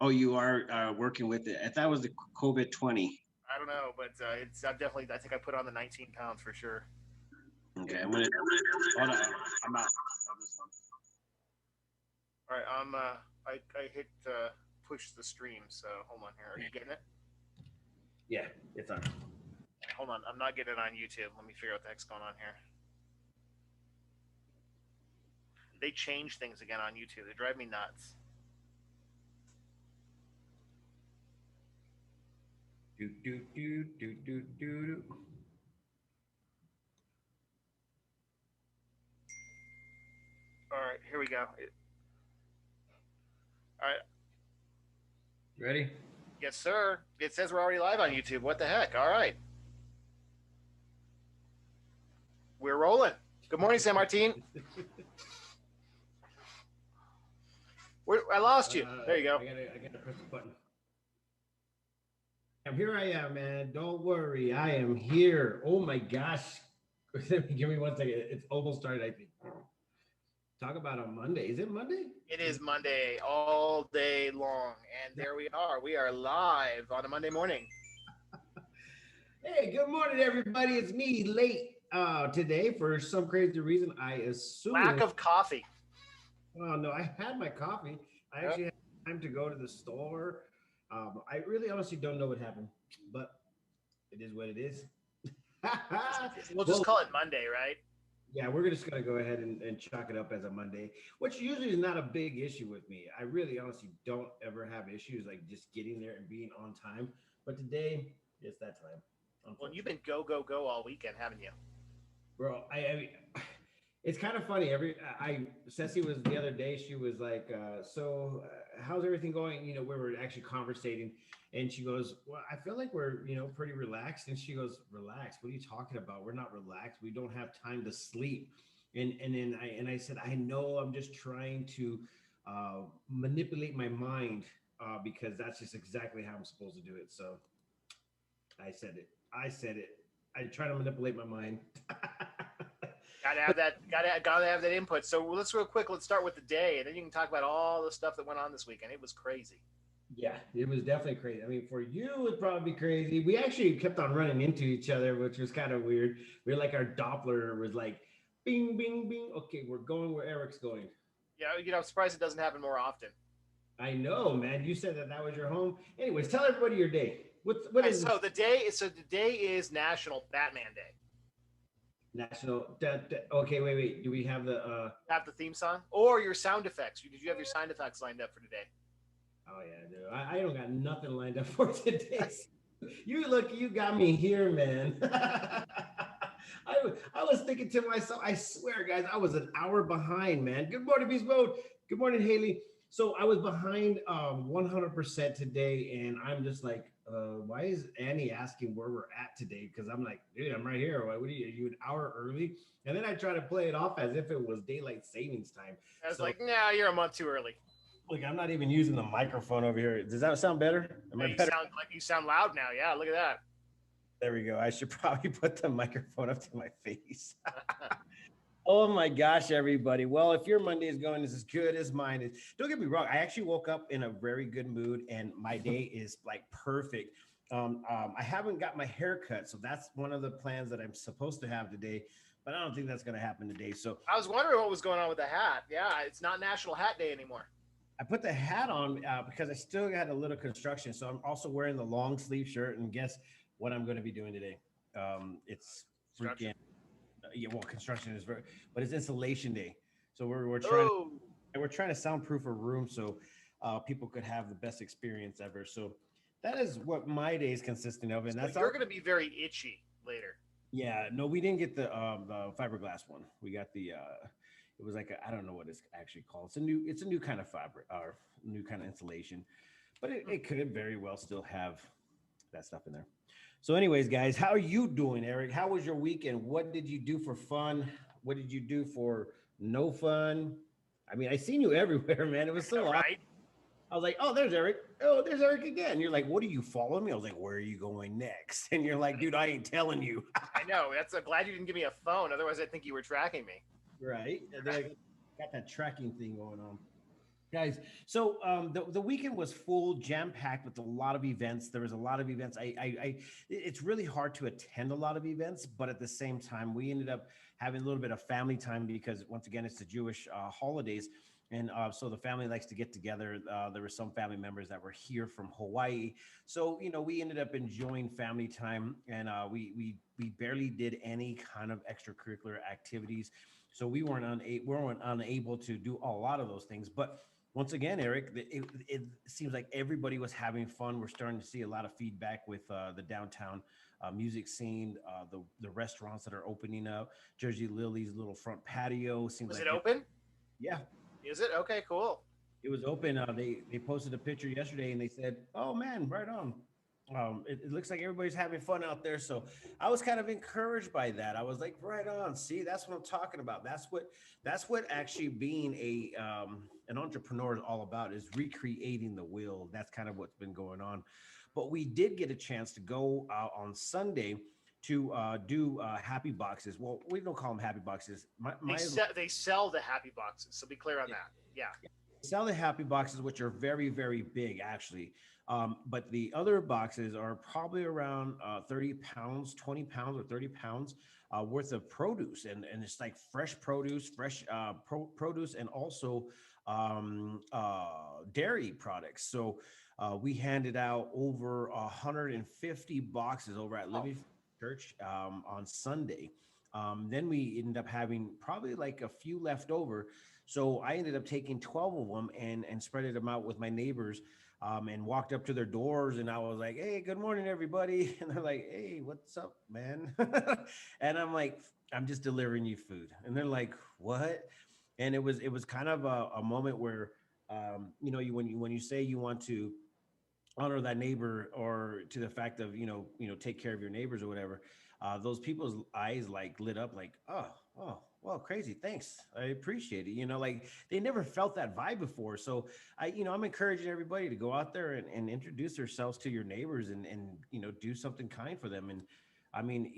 Oh, you are working with it. I thought it was the COVID 20. I don't know, but it's I'm definitely. I think I put on the 19 pounds for sure. Okay, I'm gonna hold on. I'm out of this one. All right, I hit push the stream. So hold on here. Are you getting it? Yeah, it's on. Hold on. I'm not getting it on YouTube. Let me figure out what the heck's going on here. They change things again on YouTube. They drive me nuts. Do do do do do do. All right, here we go. All right, Ready? yes, sir. It says we're already live on YouTube. What the heck? All right, we're rolling. Good morning, San Martin. I lost you. There you go. I gotta press the button. Here I am, man. Don't worry, I am here. Oh my gosh. Give me 1 second. It's almost started, I think. Talk about on Monday. Is it Monday? It is Monday all day long, and there we are. We are live on a Monday morning. Hey, good morning, everybody. It's me late today for some crazy reason. I Lack assume. of coffee. Oh no, I had my coffee. I Yep. actually had time to go to the store. I really honestly don't know what happened, but it is what it is. We'll just Well, call it Monday, right? yeah, we're just gonna go ahead and chalk it up as a Monday, which usually is not a big issue with me. I really honestly don't ever have issues like just getting there and being on time. But today, it's that time, Well, you've unfortunately. been go go go all weekend, haven't you? Bro, it's kind of funny. Ceci was the other day. She was like, "So, how's everything going?" You know, we were actually conversating, and she goes, "Well, I feel like we're pretty relaxed." And she goes, "Relaxed? What are you talking about? We're not relaxed. We don't have time to sleep." And then I said, "I know. I'm just trying to manipulate my mind because that's just exactly how I'm supposed to do it." So I said it. I said it. I try to manipulate my mind. Gotta have that. Gotta have that input. So let's real quick. Let's start with the day, and then you can talk about all the stuff that went on this weekend. It was crazy. Yeah, it was definitely crazy. I mean, for you, it would probably be crazy. We actually kept on running into each other, which was kind of weird. We are like our Doppler was like, bing, bing, bing. Okay, we're going where Eric's going. Yeah, I'm surprised it doesn't happen more often. I know, man. You said that was your home. Anyways, tell everybody your day. What Okay, is so the day is National Batman Day. national? Okay, wait. Do we have the? Have the theme song or your sound effects. Did you have your sound effects lined up for today? Oh yeah, dude. I don't got nothing lined up for today. You got me here, man. I was thinking to myself, I swear, guys, I was an hour behind, man. Good morning, Beast Mode. Good morning, Haley. So I was behind 100% today, and I'm just like, why is Annie asking where we're at today? Because I'm like, dude, I'm right here. What are you an hour early? And then I try to play it off as if it was daylight savings time. I was So like, nah, you're a month too early. look, I'm not even using the microphone over here. Does that sound better? Am I You better? sound like you sound loud now. Yeah, look at There we go. I should probably put the microphone up to my face. that. Oh my gosh, everybody. Well, if your Monday is going as good as mine is, don't get me wrong. I actually woke up in a very good mood and my day is like perfect. I haven't got my hair cut, so that's one of the plans that I'm supposed to have today, but I don't think that's going to happen today. So I was wondering what was going on with the hat. Yeah, it's not National Hat Day anymore. I put the hat on because I still got a little construction. So I'm also wearing the long sleeve shirt. And guess what I'm going to be doing today? It's freaking Construction. yeah. Well, construction is very, but it's installation day. So Oh, we're trying to soundproof a room so people could have the best experience ever. So that is what my day is consisting of, and so that's you're all. going to be very itchy later. Yeah, no, we didn't get the fiberglass one. We got the it was like I don't know what it's actually called. It's a new kind of fiber or new kind of insulation, but it could very well still have that stuff in there. So, anyways, guys, how are you doing, Eric? How was your weekend? What did you do for fun? What did you do for no fun? I mean, I seen you everywhere, man. It was so awesome. Right? I was like, oh, there's Eric. Oh, there's Eric again. You're like, what are you following me? I was like, where are you going next? And you're like, dude, I ain't telling you. I know. That's glad you didn't give me a phone. Otherwise, I think you were tracking me. Right? And they're like, got that tracking thing going on. Guys, so the weekend was full, jam packed with a lot of events. There was a lot of events. It's really hard to attend a lot of events, but at the same time, we ended up having a little bit of family time because once again, it's the Jewish holidays, and so the family likes to get together. There were some family members that were here from Hawaii, so we ended up enjoying family time, and we barely did any kind of extracurricular activities, so we weren't unable to do a lot of those things, but once again, Eric, it seems like everybody was having fun. We're starting to see a lot of feedback with the downtown music scene, the restaurants that are opening up. Jersey Lily's little front patio seems Was like it open? yeah, Is it? Okay, cool. it was open. They posted a picture yesterday and they said, "Oh man, right on." It looks like everybody's having fun out there. So I was kind of encouraged by that. I was like, right on. See, that's what I'm talking about. That's what actually being an entrepreneur is all about, is recreating the wheel. That's kind of what's been going on. But we did get a chance to go out on Sunday to do happy boxes. Well, we don't call them happy boxes. They sell the happy boxes. So be clear on that. Yeah. Sell the happy boxes, which are very, very big, actually. But the other boxes are probably around 30 pounds, 20 pounds, or 30 pounds worth of produce. And it's like fresh produce, fresh produce, and also dairy products. So we handed out over 150 boxes over at Oh, Living Church on Sunday. Then we ended up having probably like a few left over, so I ended up taking 12 of them and spreading them out with my neighbors, and walked up to their doors and I was like, "Hey, good morning, everybody." And they're like, "Hey, what's up, man?" And I'm like, "I'm just delivering you food." And they're like, "What?" And it was kind of a moment where, when you say you want to honor that neighbor, or to the fact of take care of your neighbors or whatever, those people's eyes like lit up like, oh, well, crazy, thanks, I appreciate it, like they never felt that vibe before. So I'm encouraging everybody to go out there and introduce yourselves to your neighbors, and do something kind for them. And I mean,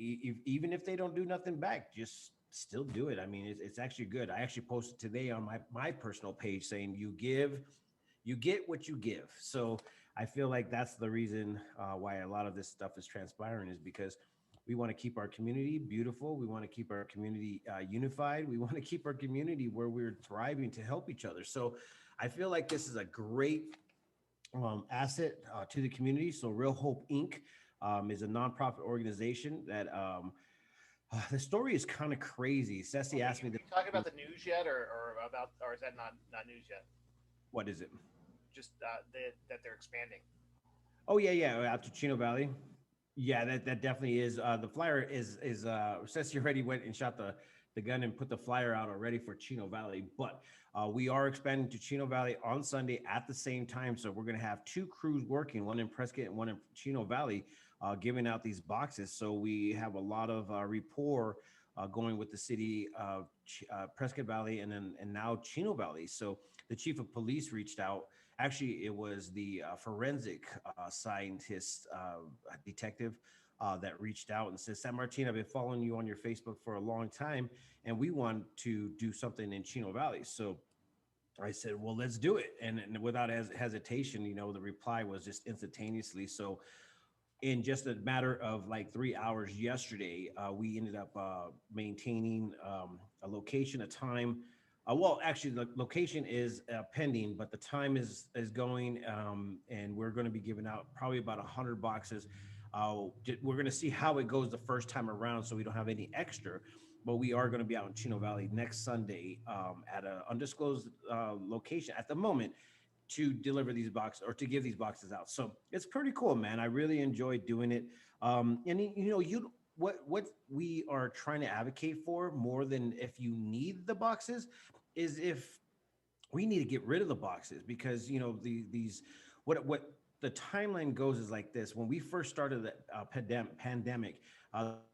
even if they don't do nothing back, just still do it. I mean, it's actually good. I actually posted today on my personal page saying, you get what you give. So I feel like that's the reason why a lot of this stuff is transpiring, is because we want to keep our community beautiful. We want to keep our community unified. We want to keep our community where we're thriving to help each other. So I feel like this is a great asset to the community. So Real Hope Inc. Is a nonprofit organization that the story is kind of crazy. Ceci okay. asked me Are this. you talking about the news yet, or is that not news yet? What is it? Just that they're expanding. Oh yeah, out to Chino Valley. Yeah, that definitely is. The flyer is Ceci already went and shot the gun and put the flyer out already for Chino Valley, but we are expanding to Chino Valley on Sunday at the same time. So we're gonna have two crews working, one in Prescott and one in Chino Valley, giving out these boxes. So we have a lot of rapport going with the city of Prescott Valley, and now Chino Valley. So the chief of police reached out. Actually, it was the forensic scientist detective that reached out and said, "San Martin, I've been following you on your Facebook for a long time, and we want to do something in Chino Valley." So I said, "Well, let's do it." And without hesitation, the reply was just instantaneously. So in just a matter of like 3 hours yesterday, we ended up maintaining a location, a time. Well, actually, the location is pending, but the time is going, and we're going to be giving out probably about 100 boxes. We're going to see how it goes the first time around, so we don't have any extra. But we are going to be out in Chino Valley next Sunday at an undisclosed location at the moment, to deliver these boxes, or to give these boxes out. So it's pretty cool, man. I really enjoy doing it. And what we are trying to advocate for, more than if you need the boxes, is if we need to get rid of the boxes, because these what the timeline goes is like this. When we first started the pandemic,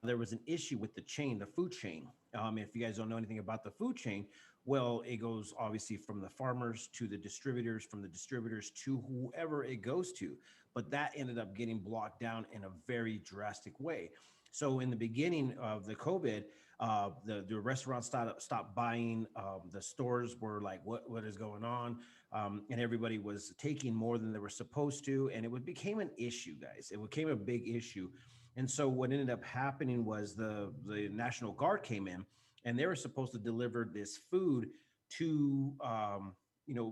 there was an issue with the chain, the food chain. If you guys don't know anything about the food chain, well, it goes obviously from the farmers to the distributors, from the distributors to whoever it goes to. But that ended up getting blocked down in a very drastic way. So in the beginning of the COVID, the restaurants stopped buying. The stores were like, what is going on? and everybody was taking more than they were supposed to, and became an issue, guys. It became a big issue, and so what ended up happening was the National Guard came in, and they were supposed to deliver this food to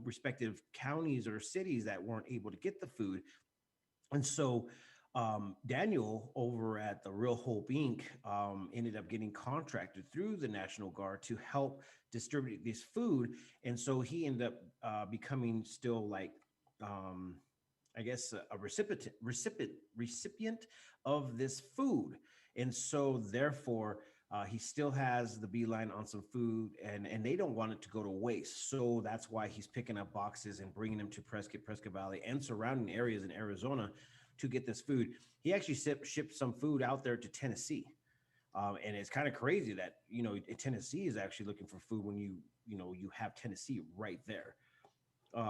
respective counties or cities that weren't able to get the food. And so Daniel over at the Real Hope Inc. Ended up getting contracted through the National Guard to help distribute this food. And so he ended up becoming still like, I guess, a recipient of this food. And so therefore, he still has the beeline on some food, and they don't want it to go to waste. So that's why he's picking up boxes and bringing them to Prescott Valley and surrounding areas in Arizona to get this food. He actually shipped some food out there to Tennessee. And it's kind of crazy that, Tennessee is actually looking for food when you have Tennessee right there.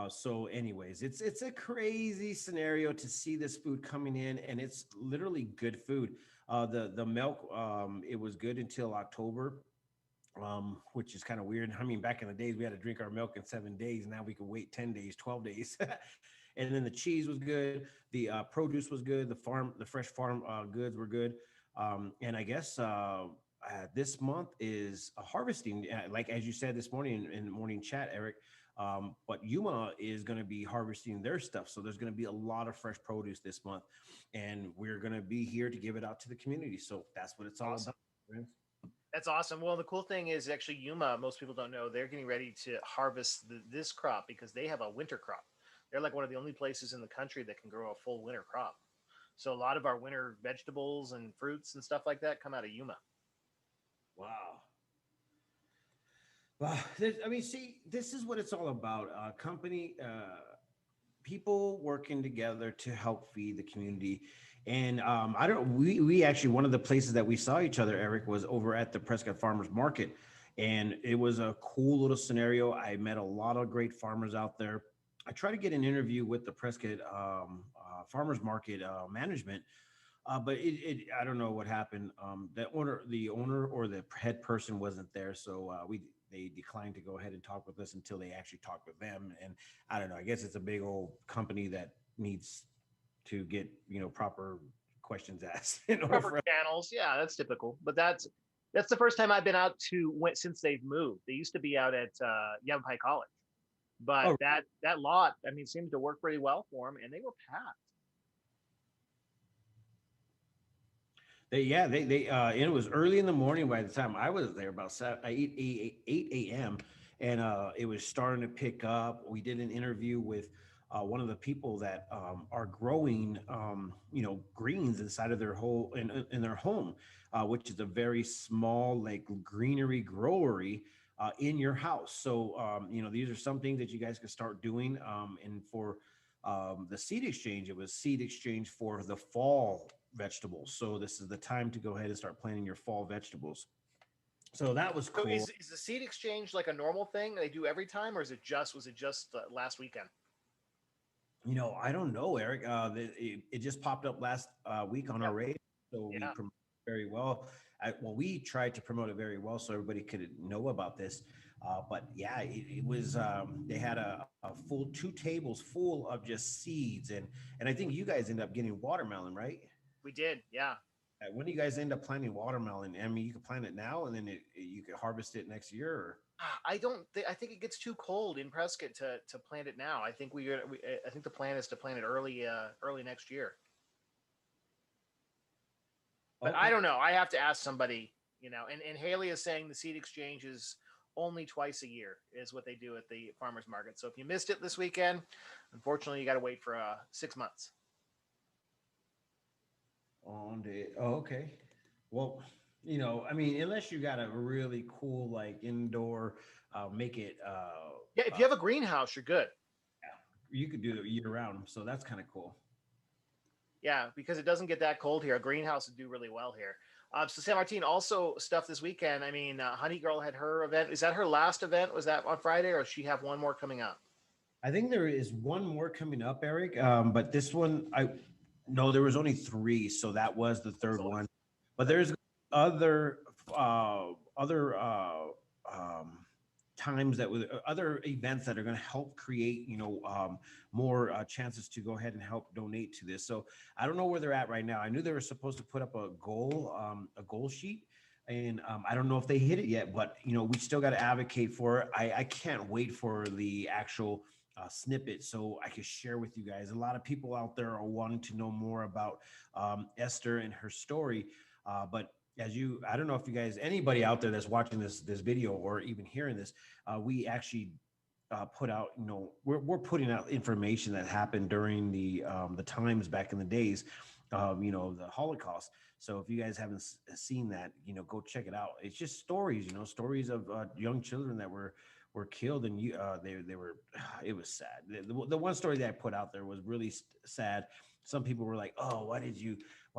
So anyways, it's a crazy scenario to see this food coming in, and it's literally good food. The milk, it was good until October, which is kind of weird. I mean, back in the days, we had to drink our milk in 7 days. Now we can wait 10 days, 12 days. And then the cheese was good. The produce was good. The fresh farm goods were good. And I guess this month is a harvesting, like as you said this morning in the morning chat, Eric. But Yuma is going to be harvesting their stuff. So there's going to be a lot of fresh produce this month, and we're going to be here to give it out to the community. So that's what it's all about. Friends. That's awesome. Well, the cool thing is actually Yuma, most people don't know, they're getting ready to harvest this crop because they have a winter crop. They're like one of the only places in the country that can grow a full winter crop. So a lot of our winter vegetables and fruits and stuff like that come out of Yuma. Wow. Well, see, this is what it's all about. Company, people working together to help feed the community. And we actually, one of the places that we saw each other, Eric, was over at the Prescott Farmers Market. And it was a cool little scenario. I met a lot of great farmers out there. I tried to get an interview with the Prescott Farmers Market management, but I don't know what happened. The owner or the head person wasn't there, so they declined to go ahead and talk with us until they actually talked with them. And I don't know. I guess it's a big old company that needs to get proper questions asked. Proper channels, yeah, that's typical. But that's the first time I've been out since they've moved. They used to be out at Yavapai College. But that lot, I mean, seemed to work pretty well for them, and they were packed. They and it was early in the morning by the time I was there, about 8 a.m. And it was starting to pick up. We did an interview with one of the people that are growing, greens inside of their in their home, which is a very small, like greenery growery. In your house. So, these are some things that you guys can start doing. And for the seed exchange, it was seed exchange for the fall vegetables. So this is the time to go ahead and start planting your fall vegetables. So that was cool. So is the seed exchange like a normal thing they do every time, or was it just last weekend? I don't know, Eric. It just popped up last week on our radio. So we promoted very well. We tried to promote it very well so everybody could know about this. But yeah, it was, they had a full 2 tables full of just seeds. And I think you guys ended up getting watermelon, right? We did, yeah. When do you guys end up planting watermelon? I mean, you can plant it now and then you can harvest it next year? Or? I think it gets too cold in Prescott to plant it now. I think I think the plan is to plant it early next year. But I don't know. I have to ask somebody, and Haley is saying the seed exchange is only twice a year is what they do at the farmers market. So if you missed it this weekend, unfortunately, you got to wait for 6 months. Okay. Well, unless you got a really cool, like indoor, make it. Yeah. If you have a greenhouse, you're good. Yeah. You could do it year round. So that's kind of cool. Yeah, because it doesn't get that cold here. A greenhouse would do really well here. So San Martin also stuff this weekend. I mean, Honey Girl had her event. Is that her last event? Was that on Friday, or does she have one more coming up? I think there is one more coming up, Eric. But this one, there was only 3, so that was the third one. But there's other times that with other events that are going to help create, more chances to go ahead and help donate to this. So I don't know where they're at right now. I knew they were supposed to put up a goal sheet, and I don't know if they hit it yet, but we still got to advocate for it. I can't wait for the actual snippet so I can share with you guys. A lot of people out there are wanting to know more about Esther and her story, but I don't know if you guys, anybody out there that's watching this video or even hearing this, we actually put out, we're putting out information that happened during the times back in the days, the Holocaust. So if you guys haven't seen that, go check it out. It's just stories, stories of young children that were killed, and they were, it was sad. The one story that I put out there was really sad. Some people were like, oh, why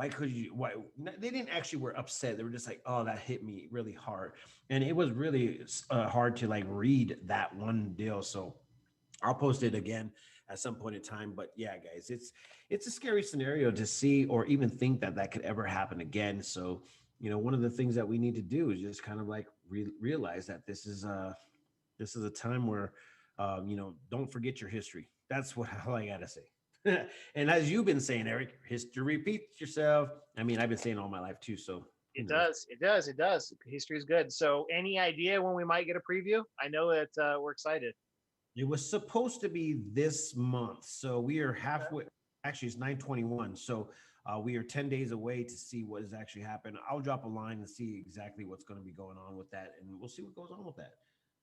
could you, why? They didn't actually were upset. They were just like, oh, that hit me really hard. And it was really hard to like read that one deal. So I'll post it again at some point in time. But yeah, guys, it's a scary scenario to see or even think that could ever happen again. So, one of the things that we need to do is just kind of like realize that this is a time where, don't forget your history. That's what all I gotta say. And as you've been saying, Eric, history repeats yourself. I mean, I've been saying all my life too. So It does. It does. It does. History is good. So, any idea when we might get a preview? I know that we're excited. It was supposed to be this month, so we are halfway. Actually, it's 9/21, so we are 10 days away to see what has actually happened. I'll drop a line and see exactly what's going to be going on with that, and we'll see what goes on with that.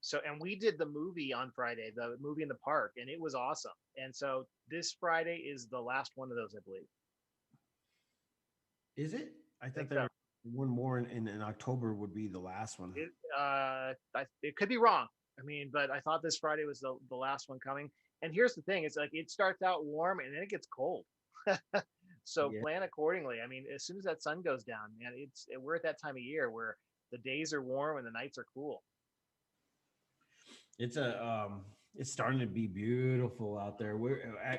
So, and we did the movie on Friday, the movie in the park, and it was awesome. And so, this Friday is the last one of those, I believe. Is it? I thought So. one more in October would be the last one. It could be wrong. I mean, but I thought this Friday was the last one coming. And here's the thing: it's like it starts out warm and then it gets cold. So Yeah. plan accordingly. I mean, as soon as that sun goes down, man, we're at that time of year where the days are warm and the nights are cool. It's starting to be beautiful out there.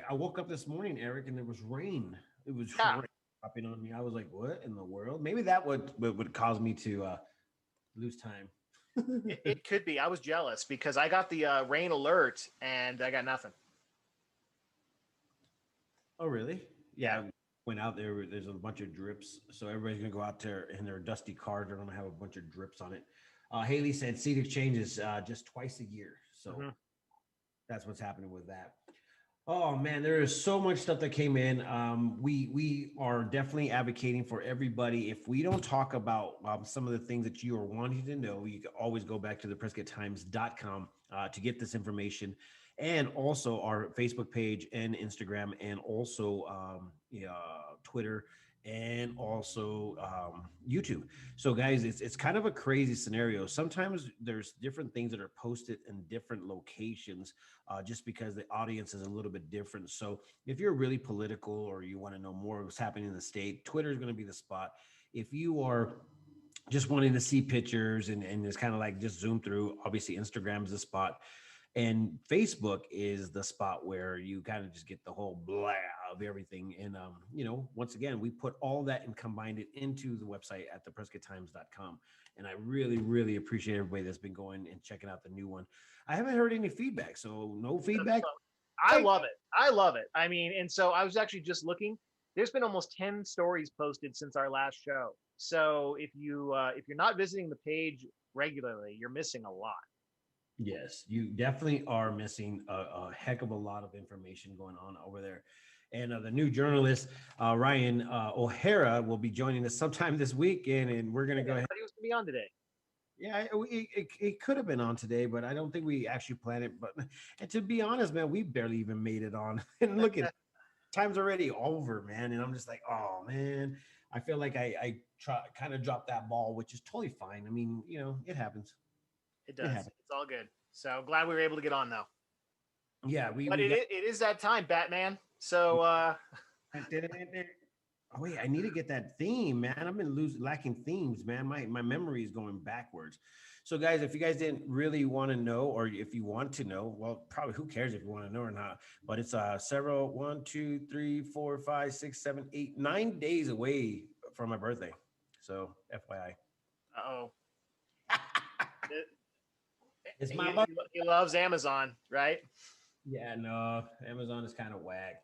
I woke up this morning, Eric, and there was rain. It was Yeah. rain dropping on me. I was like, what in the world? Maybe that would cause me to lose time. It could be. I was jealous because I got the rain alert and I got nothing. Oh, really? Yeah. Went out there. There's a bunch of drips, so everybody's gonna go out there in their dusty cars. They're gonna have a bunch of drips on it. Haley said seat exchanges just twice a year, so that's what's happening with that. Oh man, there is so much stuff that came in. We are definitely advocating for everybody. If we don't talk about some of the things that you are wanting to know, you can always go back to the PrescottTimes.com to get this information, and also our Facebook page and Instagram, and also Twitter, and also YouTube. So guys, it's kind of a crazy scenario. Sometimes there's different things that are posted in different locations just because the audience is a little bit different. So if you're really political or you want to know more of what's happening in the state, Twitter is going to be the spot. If you are just wanting to see pictures and it's kind of like just zoom through, obviously Instagram is the spot. And Facebook is the spot where you kind of just get the whole blah of everything. And, once again, we put all that and combined it into the website at theprescotttimes.com. And I really, really appreciate everybody that's been going and checking out the new one. I haven't heard any feedback, so no feedback. I love it. I love it. I mean, and so I was actually just looking. There's been almost 10 stories posted since our last show. So if you're not visiting the page regularly, you're missing a lot. Yes, you definitely are missing a heck of a lot of information going on over there. And the new journalist, Ryan O'Hara, will be joining us sometime this weekend, and we're going to go ahead. He was going to be on today. Yeah, it could have been on today, but I don't think we actually planned it. But and to be honest, man, we barely even made it on. And look at time's already over, man. And I'm just like, oh man, I feel like I kind of dropped that ball, which is totally fine. I mean, it happens. It does. It's all good. So glad we were able to get on though. Yeah, it is that time, Batman. So oh wait, I need to get that theme, man. I've been lacking themes, man. My memory is going backwards. So guys, if you guys didn't really want to know, or if you want to know, well, probably who cares if you want to know or not, but it's several 1, 2, 3, 4, 5, 6, 7, 8, 9 days away from my birthday. So FYI. Uh-oh. It's my He, bar. he loves Amazon, right? Yeah, no, Amazon is kind of whack.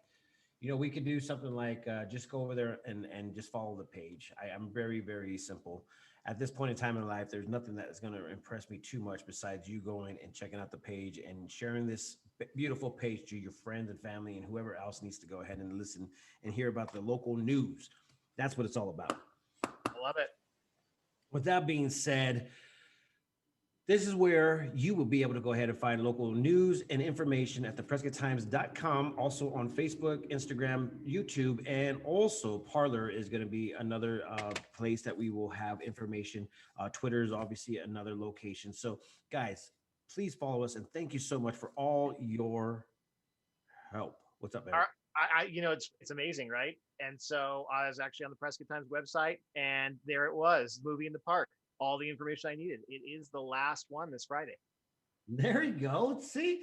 We could do something like just go over there and just follow the page. I'm very, very simple. At this point in time in life, there's nothing that is going to impress me too much besides you going and checking out the page and sharing this beautiful page to your friends and family and whoever else needs to go ahead and listen and hear about the local news. That's what it's all about. I love it. With that being said, this is where you will be able to go ahead and find local news and information at theprescotttimes.com. Also on Facebook, Instagram, YouTube, and also Parler is going to be another place that we will have information. Twitter is obviously another location. So, guys, please follow us and thank you so much for all your help. What's up, Eric? It's amazing, right? And so I was actually on the Prescott Times website, and there it was, movie in the park. All the information I needed. It is the last one this Friday. There you go. See,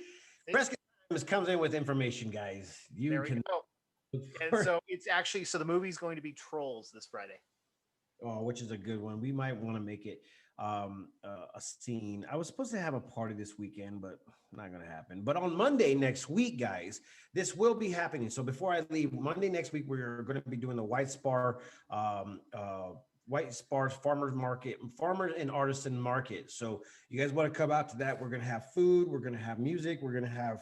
Prescott Times comes in with information, guys. You can go. And so it's actually the movie's going to be Trolls this Friday. Oh, which is a good one. We might want to make it a scene. I was supposed to have a party this weekend, but not going to happen. But on Monday next week, guys, this will be happening. So before I leave, Monday next week, we're going to be doing the White Spar Farmers Market, Farmers and Artisan Market. So you guys want to come out to that? We're going to have food. We're going to have music. We're going to have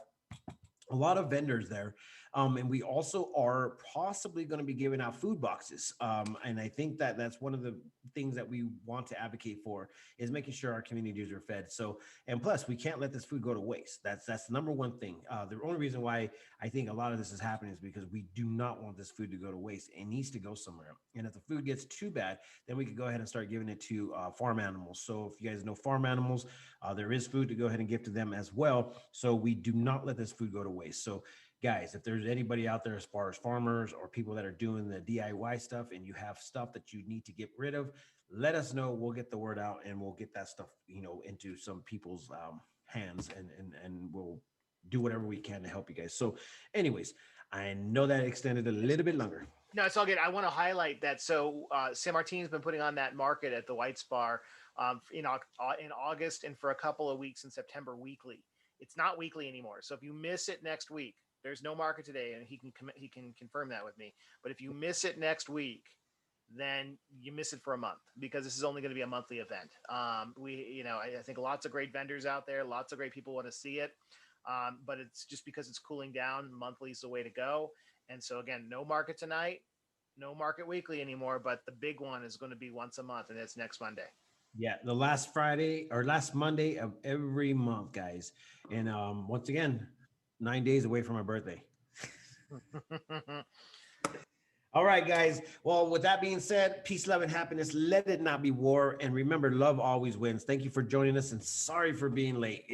a lot of vendors there. And we also are possibly going to be giving out food boxes. And I think that that's one of the things that we want to advocate for is making sure our communities are fed. So, and plus we can't let this food go to waste. That's the number one thing. The only reason why I think a lot of this is happening is because we do not want this food to go to waste. It needs to go somewhere. And if the food gets too bad, then we could go ahead and start giving it to farm animals. So if you guys know farm animals, there is food to go ahead and give to them as well. So we do not let this food go to waste. So guys, if there's anybody out there as far as farmers or people that are doing the DIY stuff and you have stuff that you need to get rid of, let us know. We'll get the word out and we'll get that stuff, into some people's hands and we'll do whatever we can to help you guys. So anyways, I know that extended a little bit longer. No, it's all good. I want to highlight that. So San Martin's been putting on that market at the White Spar in August and for a couple of weeks in September weekly. It's not weekly anymore. So if you miss it next week, there's no market today, and he can confirm that with me. But if you miss it next week, then you miss it for a month because this is only going to be a monthly event. I think lots of great vendors out there, lots of great people want to see it. But it's just because it's cooling down, monthly is the way to go. And so again, no market tonight, no market weekly anymore, but the big one is going to be once a month, and it's next Monday. Yeah, the last Friday or last Monday of every month, guys. And once again, 9 days away from my birthday. All right, guys. Well, with that being said, peace, love, and happiness. Let it not be war. And remember, love always wins. Thank you for joining us, and sorry for being late.